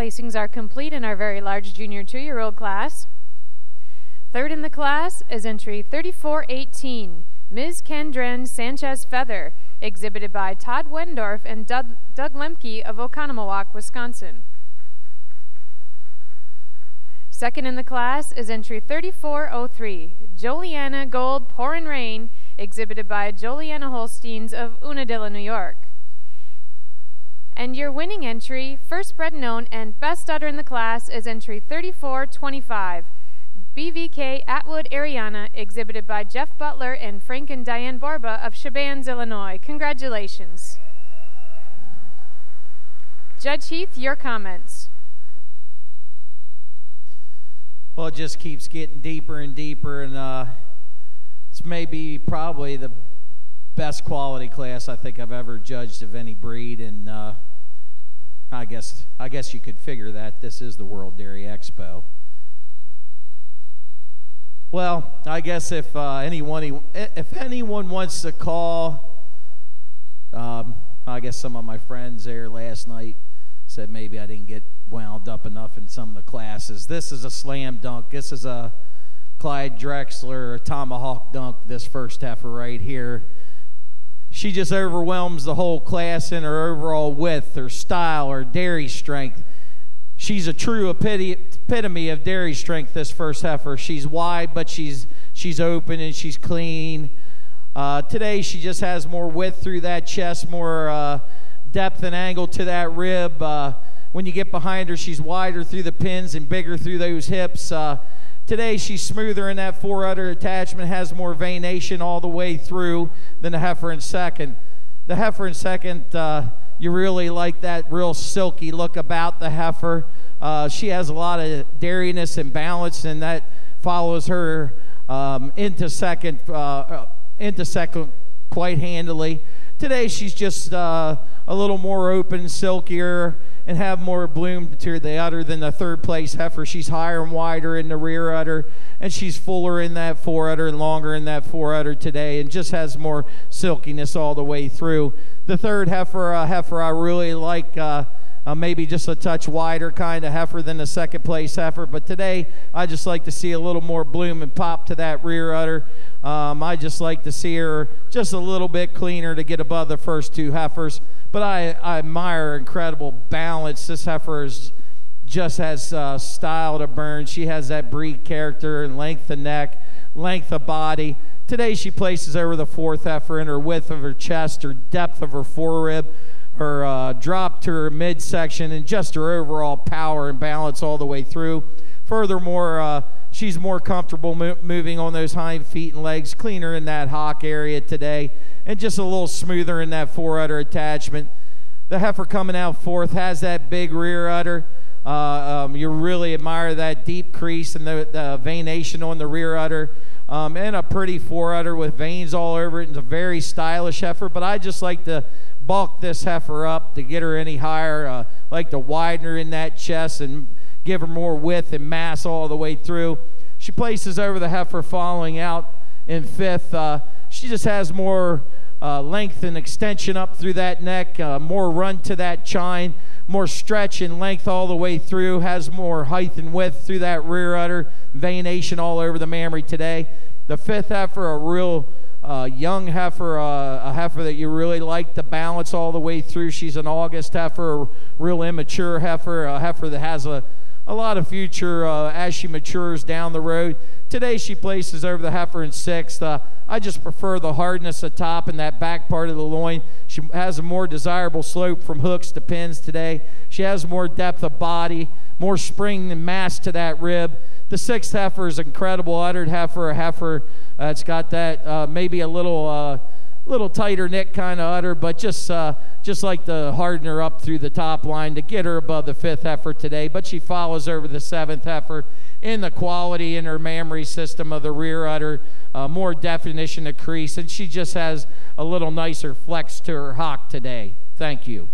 Placings are complete in our very large junior 2-year-old class. Third in the class is entry 3418, Ms. Kendren Sanchez Feather, exhibited by Todd Wendorf and Doug Lemke of Oconomowoc, Wisconsin. Second in the class is entry 3403, Joliana Gold Pourin' Rain, exhibited by Joliana Holsteins of Unadilla, New York. And your winning entry, first bred known and best udder in the class, is entry 3425, BVK Atwood Ariana, exhibited by Jeff Butler and Frank and Diane Barba of Shabans, Illinois. Congratulations. Judge Heath, your comments. Well, it just keeps getting deeper and deeper, and it's maybe probably the best quality class I think I've ever judged of any breed, and I guess you could figure that this is the World Dairy Expo. Well, I guess if anyone wants to call, I guess some of my friends there last night said maybe I didn't get wound up enough in some of the classes. This is a slam dunk. This is a Clyde Drexler tomahawk dunk, this first heifer right here. She just overwhelms the whole class in her overall width, her style, her dairy strength. She's a true epitome of dairy strength, this first heifer. She's wide, but she's open and she's clean. Today she just has more width through that chest, more depth and angle to that rib. When you get behind her, she's wider through the pins and bigger through those hips. Today she's smoother in that fore-udder attachment, has more veination all the way through than the heifer in second. The heifer in second, you really like that real silky look about the heifer. She has a lot of dairiness and balance, and that follows her into second quite handily. Today she's just a little more open, silkier, and have more bloom to the udder than the third place heifer. She's higher and wider in the rear udder, and she's fuller in that fore udder and longer in that fore udder today, and just has more silkiness all the way through. The third heifer, I really like, maybe just a touch wider kind of heifer than the second place heifer, but today I just like to see a little more bloom and pop to that rear udder. I just like to see her just a little bit cleaner to get above the first two heifers, but I admire her incredible balance. This heifer just has style to burn. She has that breed character and length of neck, length of body. Today she places over the fourth heifer in her width of her chest, her depth of her forerib, her drop to her midsection, and just her overall power and balance all the way through. Furthermore, she's more comfortable moving on those hind feet and legs, cleaner in that hock area today, and just a little smoother in that fore udder attachment. The heifer coming out fourth has that big rear udder. You really admire that deep crease and the veination on the rear udder, and a pretty fore udder with veins all over it. It's a very stylish heifer, but I just like to bulk this heifer up to get her any higher, like to widen her in that chest and give her more width and mass all the way through. She places over the heifer following out in fifth. She just has more length and extension up through that neck, more run to that chine, more stretch and length all the way through, has more height and width through that rear udder, veination all over the mammary today. The fifth heifer, a real young heifer, a heifer that you really like to balance all the way through. She's an August heifer, a real immature heifer, a heifer that has a lot of future as she matures down the road. Today she places over the heifer in sixth. I just prefer the hardness atop and that back part of the loin. She has a more desirable slope from hooks to pins today. She has more depth of body, more spring and mass to that rib. The sixth heifer is incredible uddered heifer, a heifer that's got that maybe a little tighter knit kind of udder, but just like to harden her up through the top line to get her above the fifth heifer today. But she follows over the seventh heifer in the quality in her mammary system of the rear udder, more definition of crease, and she just has a little nicer flex to her hock today. Thank you.